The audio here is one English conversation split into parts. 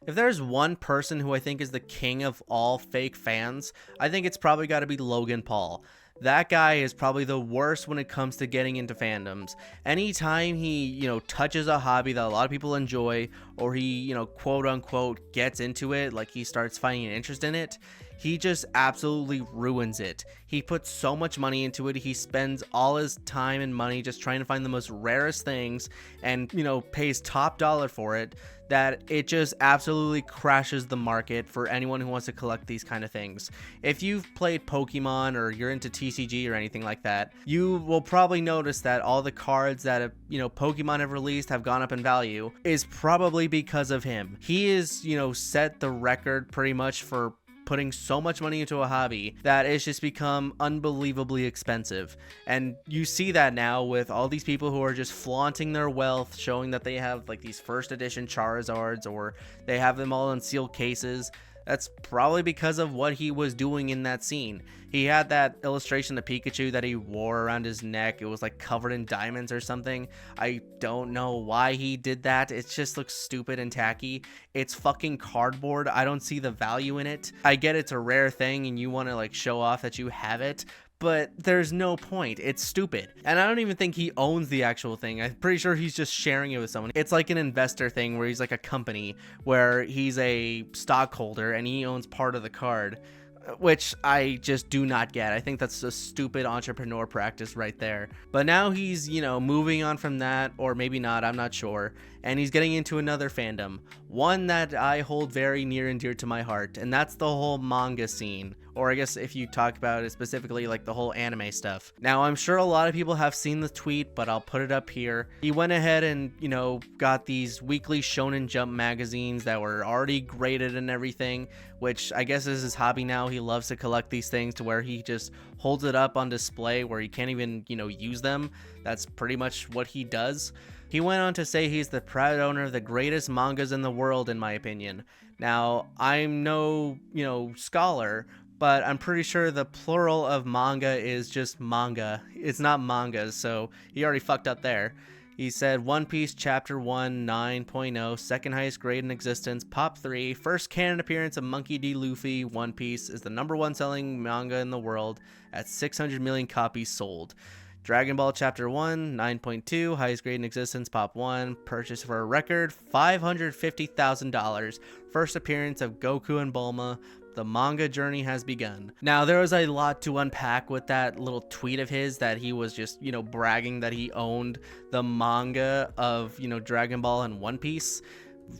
If there's one person who I think is the king of all fake fans, I think it's probably got to be Logan Paul. That guy is probably the worst when it comes to getting into fandoms. Anytime he, touches a hobby that a lot of people enjoy, or he, quote unquote gets into it, like he starts finding an interest in it, he just absolutely ruins it. He puts so much money into it. He spends all his time and money just trying to find the most rarest things and, pays top dollar for it, that it just absolutely crashes the market for anyone who wants to collect these kind of things. If you've played Pokemon or you're into TCG or anything like that, you will probably notice that all the cards that Pokemon have released have gone up in value is probably because of him. He is, set the record pretty much for putting so much money into a hobby that it's just become unbelievably expensive. And you see that now with all these people who are just flaunting their wealth, showing that they have like these first edition Charizards, or they have them all in sealed cases. That's probably because of what he was doing in that scene. He had that illustration of Pikachu that he wore around his neck. It was like covered in diamonds or something. I don't know why he did that. It just looks stupid and tacky. It's fucking cardboard. I don't see the value in it. I get it's a rare thing and you want to like show off that you have it, but there's no point. It's stupid. And I don't even think he owns the actual thing. I'm pretty sure he's just sharing it with someone. It's like an investor thing where he's like a company where he's a stockholder and he owns part of the card, which I just do not get. I think that's a stupid entrepreneur practice right there. But now he's, moving on from that, or maybe not, I'm not sure. And he's getting into another fandom, one that I hold very near and dear to my heart, and that's the whole manga scene. Or I guess if you talk about it specifically, like the whole anime stuff. Now, I'm sure a lot of people have seen the tweet, but I'll put it up here. He went ahead and, got these weekly Shonen Jump magazines that were already graded and everything, which I guess is his hobby now. He loves to collect these things to where he just holds it up on display where he can't even, use them. That's pretty much what he does. He went on to say he's the proud owner of the greatest mangas in the world, in my opinion. Now, I'm no, scholar, but I'm pretty sure the plural of manga is just manga. It's not mangas, so he already fucked up there. He said One Piece Chapter 1 9.0, second highest grade in existence, Pop 3, first canon appearance of Monkey D. Luffy. One Piece is the number one selling manga in the world at 600 million copies sold. Dragon Ball Chapter 1 9.2, highest grade in existence, Pop 1, purchased for a record $550,000, first appearance of Goku and Bulma. The manga journey has begun. Now, there was a lot to unpack with that little tweet of his that he was just, bragging that he owned the manga of, Dragon Ball and One Piece.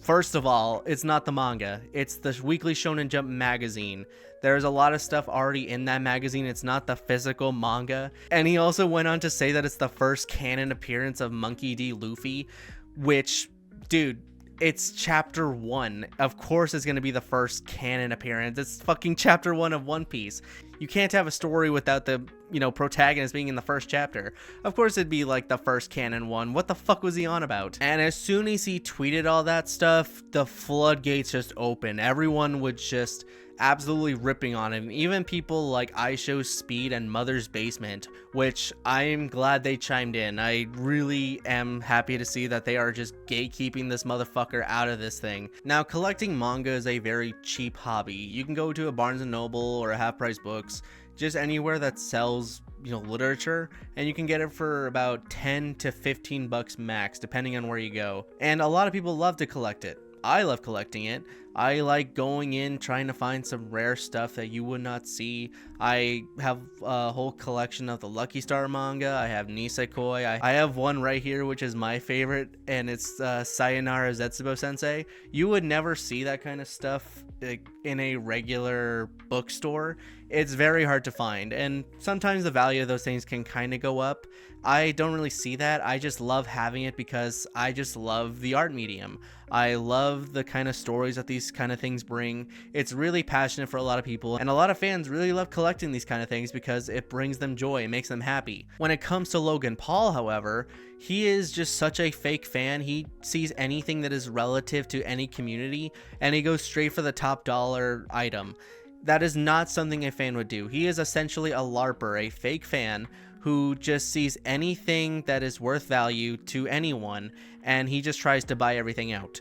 First of all, it's not the manga. It's the Weekly Shonen Jump magazine. There's a lot of stuff already in that magazine. It's not the physical manga. And he also went on to say that it's the first canon appearance of Monkey D. Luffy, which, dude, it's chapter 1. Of course it's going to be the first canon appearance. It's fucking chapter 1 of One Piece. You can't have a story without the, protagonist being in the first chapter. Of course it'd be like the first canon one. What the fuck was he on about? And as soon as he tweeted all that stuff, the floodgates just opened. Everyone would just absolutely ripping on him. Even people like iShow Speed and Mother's Basement, which I'm glad they chimed in. I really am happy to see that they are just gatekeeping this motherfucker out of this thing. Now, collecting manga is a very cheap hobby. You can go to a Barnes & Noble or a Half Price Books, just anywhere that sells, literature, and you can get it for about 10 to 15 bucks max, depending on where you go. And a lot of people love to collect it. I love collecting it. I like going in, trying to find some rare stuff that you would not see. I have a whole collection of the Lucky Star manga. I have Nisekoi. I have one right here, which is my favorite, and it's Sayonara Zetsubo Sensei. You would never see that kind of stuff in a regular bookstore. It's very hard to find, and sometimes the value of those things can kind of go up. I don't really see that. I just love having it because I just love the art medium. I love the kind of stories that these kind of things bring. It's really passionate for a lot of people, and a lot of fans really love collecting these kind of things because it brings them joy, it makes them happy. When it comes to Logan Paul, however, he is just such a fake fan. He sees anything that is relative to any community and he goes straight for the top dollar item. That is not something a fan would do. He is essentially a Larper, a fake fan who just sees anything that is worth value to anyone, and he just tries to buy everything out.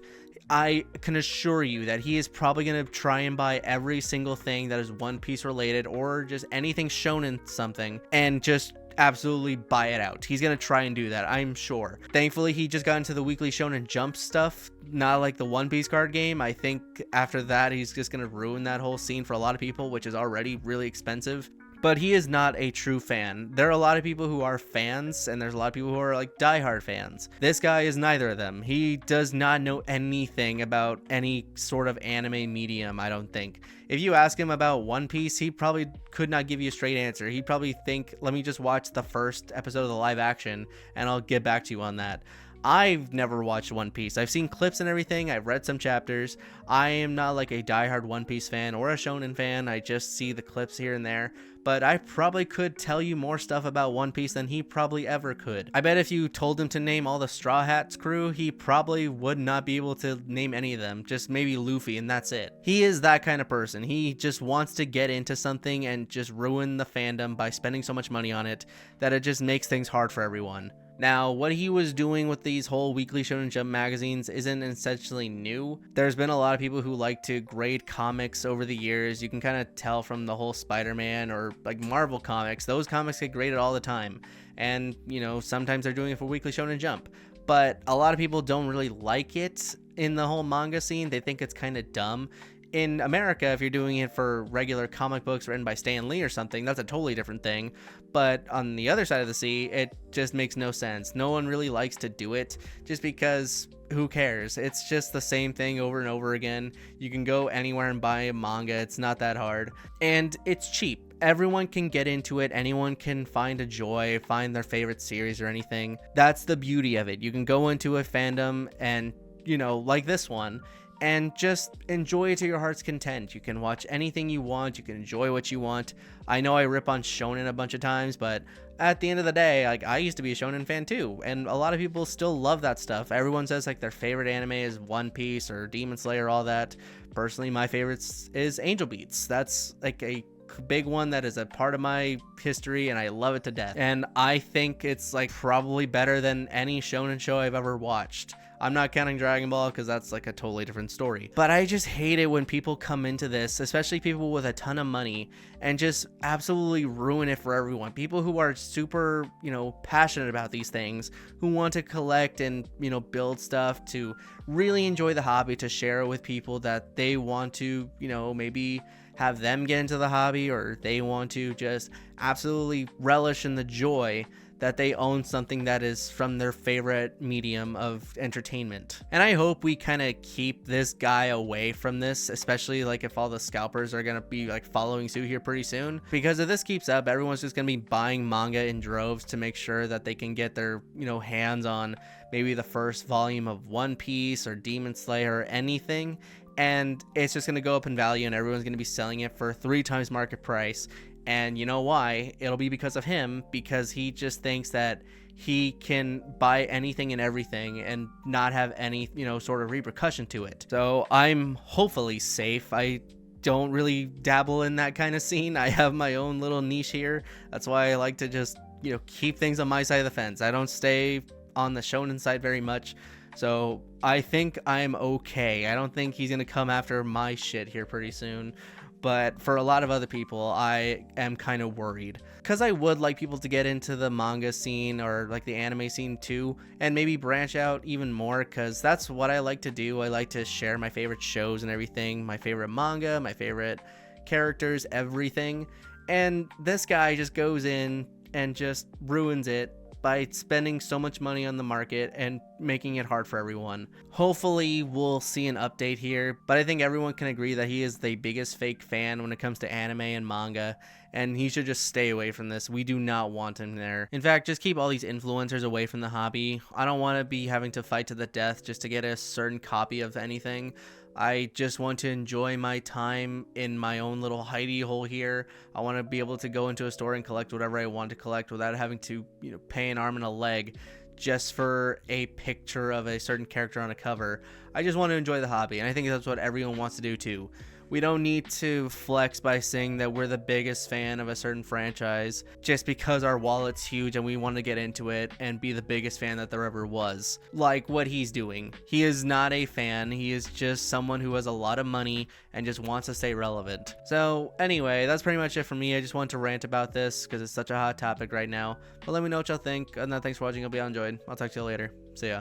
I can assure you that he is probably going to try and buy every single thing that is One Piece related or just anything shonen something and just absolutely buy it out. He's gonna try and do that, I'm sure. Thankfully, he just got into the weekly Shonen Jump stuff, not like the One Piece card game. I think after that, he's just gonna ruin that whole scene for a lot of people, which is already really expensive. But he is not a true fan. There are a lot of people who are fans, and there's a lot of people who are like diehard fans. This guy is neither of them. He does not know anything about any sort of anime medium, I don't think. If you ask him about One Piece, he probably could not give you a straight answer. He'd probably think, let me just watch the first episode of the live action, and I'll get back to you on that. I've never watched One Piece. I've seen clips and everything. I've read some chapters. I am not like a diehard One Piece fan or a shonen fan. I just see the clips here and there. But I probably could tell you more stuff about One Piece than he probably ever could. I bet if you told him to name all the Straw Hats crew, he probably would not be able to name any of them. Just maybe Luffy, and that's it. He is that kind of person. He just wants to get into something and just ruin the fandom by spending so much money on it that it just makes things hard for everyone. Now, what he was doing with these whole weekly Shonen Jump magazines isn't essentially new. There's been a lot of people who like to grade comics over the years. You can kind of tell from the whole Spider-Man or like Marvel comics. Those comics get graded all the time. And, you know, sometimes they're doing it for weekly Shonen Jump. But a lot of people don't really like it in the whole manga scene. They think it's kind of dumb. In America, if you're doing it for regular comic books written by Stan Lee or something, that's a totally different thing. But on the other side of the sea, it just makes no sense. No one really likes to do it just because who cares? It's just the same thing over and over again. You can go anywhere and buy a manga. It's not that hard. And it's cheap. Everyone can get into it. Anyone can find a joy, find their favorite series or anything. That's the beauty of it. You can go into a fandom and, you know, like this one, and just enjoy it to your heart's content. You can watch anything you want. You can enjoy what you want. I know I rip on shonen a bunch of times, but at the end of the day, like, I used to be a shonen fan too, and a lot of people still love that stuff. Everyone says like their favorite anime is One Piece or Demon Slayer, all that. Personally, my favorites is Angel Beats. That's like a big one that is a part of my history, and I love it to death. And I think it's like probably better than any shonen show I've ever watched. I'm not counting Dragon Ball because that's like a totally different story. But I just hate it when people come into this, especially people with a ton of money, and just absolutely ruin it for everyone. People who are super, you know, passionate about these things, who want to collect and, you know, build stuff, to really enjoy the hobby, to share it with people that they want to, you know, maybe have them get into the hobby, or they want to just absolutely relish in the joy that they own something that is from their favorite medium of entertainment. And I hope we kind of keep this guy away from this, especially like if all the scalpers are going to be like following suit here pretty soon. Because if this keeps up, everyone's just going to be buying manga in droves to make sure that they can get their, you know, hands on maybe the first volume of One Piece or Demon Slayer or anything. And it's just going to go up in value, and everyone's going to be selling it for 3 times market price. And you know why? It'll be because of him, because he just thinks that he can buy anything and everything and not have any, you know, sort of repercussion to it. So I'm hopefully safe. I don't really dabble in that kind of scene. I have my own little niche here. That's why I like to just, you know, keep things on my side of the fence. I don't stay on the shonen side very much. So I think I'm okay. I don't think he's going to come after my shit here pretty soon. But for a lot of other people, I am kind of worried, because I would like people to get into the manga scene or like the anime scene too, and maybe branch out even more, because that's what I like to do. I like to share my favorite shows and everything, my favorite manga, my favorite characters, everything. And this guy just goes in and just ruins it by spending so much money on the market and making it hard for everyone. Hopefully we'll see an update here, but I think everyone can agree that he is the biggest fake fan when it comes to anime and manga, and he should just stay away from this. We do not want him there. In fact, just keep all these influencers away from the hobby. I don't want to be having to fight to the death just to get a certain copy of anything. I just want to enjoy my time in my own little hidey hole here. I want to be able to go into a store and collect whatever I want to collect without having to, you know, pay an arm and a leg just for a picture of a certain character on a cover. I just want to enjoy the hobby, and I think that's what everyone wants to do too. We don't need to flex by saying that we're the biggest fan of a certain franchise just because our wallet's huge and we want to get into it and be the biggest fan that there ever was. Like what he's doing. He is not a fan. He is just someone who has a lot of money and just wants to stay relevant. So anyway, that's pretty much it for me. I just wanted to rant about this because it's such a hot topic right now. But let me know what y'all think. And then thanks for watching. Hope y'all enjoyed. I'll talk to you later. See ya.